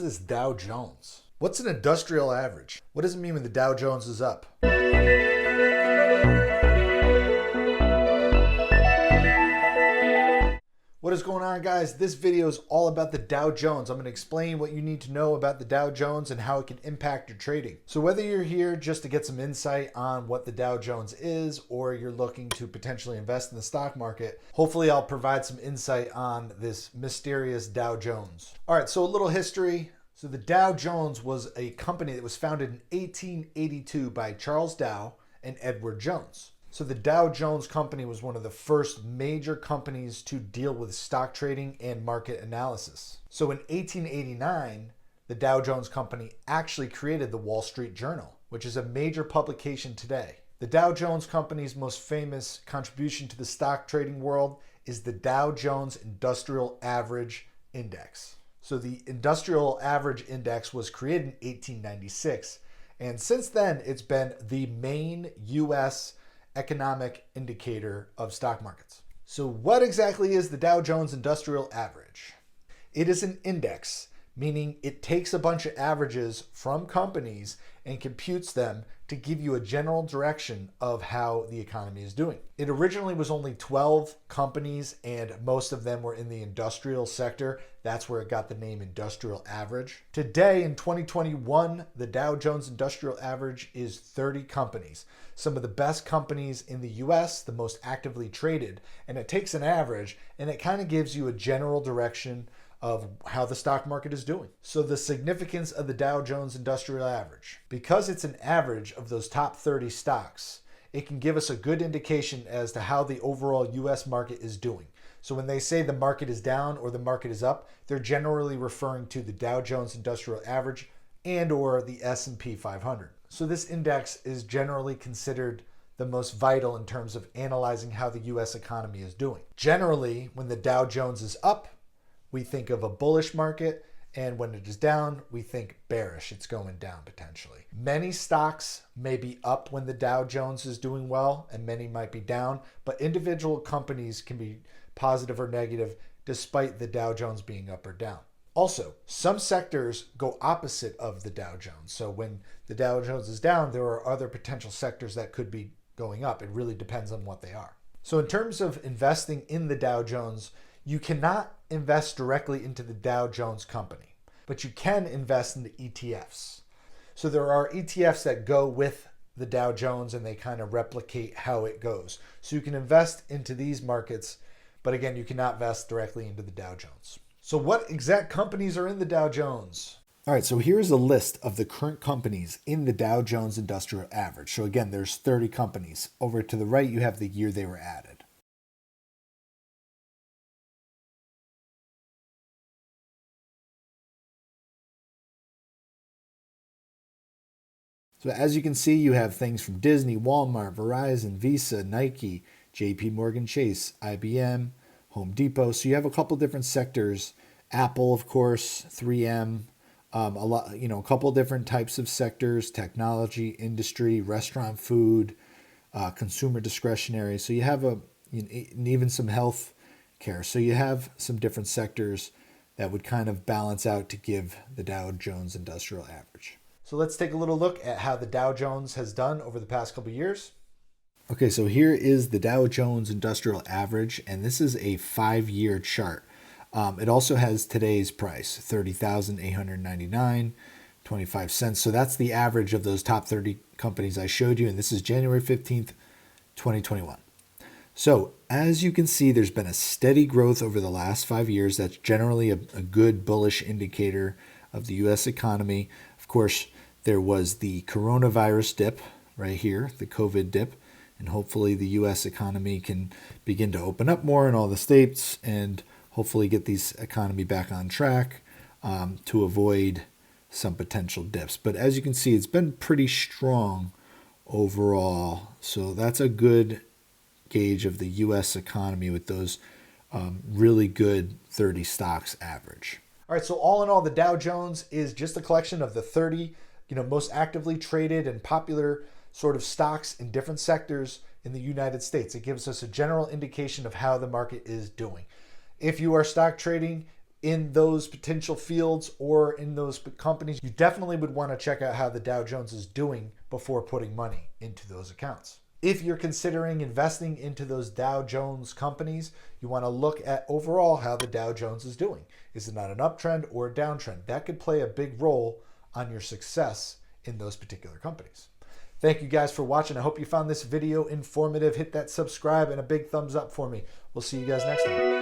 this Dow Jones? What's an industrial average? What does it mean when the Dow Jones is up? What is going on, guys? This video is all about the Dow Jones. I'm going to explain what you need to know about the Dow Jones and how it can impact your trading. So whether you're here just to get some insight on what the Dow Jones is, or you're looking to potentially invest in the stock market, hopefully I'll provide some insight on this mysterious Dow Jones. All right, so a little history. So the Dow Jones was a company that was founded in 1882 by Charles Dow and Edward Jones. So the Dow Jones Company was one of the first major companies to deal with stock trading and market analysis. So in 1889, the Dow Jones Company actually created the Wall Street Journal, which is a major publication today. The Dow Jones Company's most famous contribution to the stock trading world is the Dow Jones Industrial Average Index. So the Industrial Average Index was created in 1896, and since then it's been the main U.S. economic indicator of stock markets. So what exactly is the Dow Jones Industrial Average? It is an index, meaning it takes a bunch of averages from companies and computes them to give you a general direction of how the economy is doing. It originally was only 12 companies, and most of them were in the industrial sector. That's where it got the name Industrial Average. Today in 2021, the Dow Jones Industrial Average is 30 companies. Some of the best companies in the US, the most actively traded, and it takes an average and it kind of gives you a general direction of how the stock market is doing. So the significance of the Dow Jones Industrial Average, because it's an average of those top 30 stocks, it can give us a good indication as to how the overall US market is doing. So when they say the market is down or the market is up, they're generally referring to the Dow Jones Industrial Average and or the S&P 500. So this index is generally considered the most vital in terms of analyzing how the US economy is doing. Generally, when the Dow Jones is up, we think of a bullish market, and when it is down, we think bearish. It's going down potentially. Many stocks may be up when the Dow Jones is doing well, and many might be down, but individual companies can be positive or negative despite the Dow Jones being up or down. Also, some sectors go opposite of the Dow Jones. So when the Dow Jones is down, there are other potential sectors that could be going up. It really depends on what they are. So in terms of investing in the Dow Jones, you cannot invest directly into the Dow Jones Company, but you can invest in the ETFs. So there are ETFs that go with the Dow Jones and they kind of replicate how it goes. So you can invest into these markets, but again, you cannot invest directly into the Dow Jones. So what exact companies are in the Dow Jones? All right, so here's a list of the current companies in the Dow Jones Industrial Average. So again, there's 30 companies. Over to the right, you have the year they were added. So as you can see, you have things from Disney, Walmart, Verizon, Visa, Nike, JP Morgan Chase, IBM, Home Depot. So you have a couple different sectors. Apple, of course, 3M, a couple different types of sectors: technology, industry, restaurant, food, consumer discretionary. So you have and even some health care. So you have some different sectors that would kind of balance out to give the Dow Jones Industrial Average. So let's take a little look at how the Dow Jones has done over the past couple of years. Okay, so here is the Dow Jones Industrial Average, and this is a 5-year chart. It also has today's price, $30,899.25. So that's the average of those top 30 companies I showed you, and this is January 15th, 2021. So as you can see, there's been a steady growth over the last 5 years. That's generally a good bullish indicator of the U.S. economy. Of course, there was the coronavirus dip right here, the COVID dip, and hopefully the U.S. economy can begin to open up more in all the states and hopefully get this economy back on track to avoid some potential dips. But as you can see, it's been pretty strong overall. So that's a good gauge of the U.S. economy with those really good 30 stocks average. All right, so all in all, the Dow Jones is just a collection of the 30 most actively traded and popular sort of stocks in different sectors in the United States. It gives us a general indication of how the market is doing. If you are stock trading, in those potential fields or in those companies, you definitely would want to check out how the Dow Jones is doing before putting money into those accounts. If you're considering investing into those Dow Jones companies, you want to look at overall how the Dow Jones is doing. Is it on an uptrend or a downtrend? That could play a big role on your success in those particular companies. Thank you guys for watching. I hope you found this video informative. Hit that subscribe and a big thumbs up for me. We'll see you guys next time.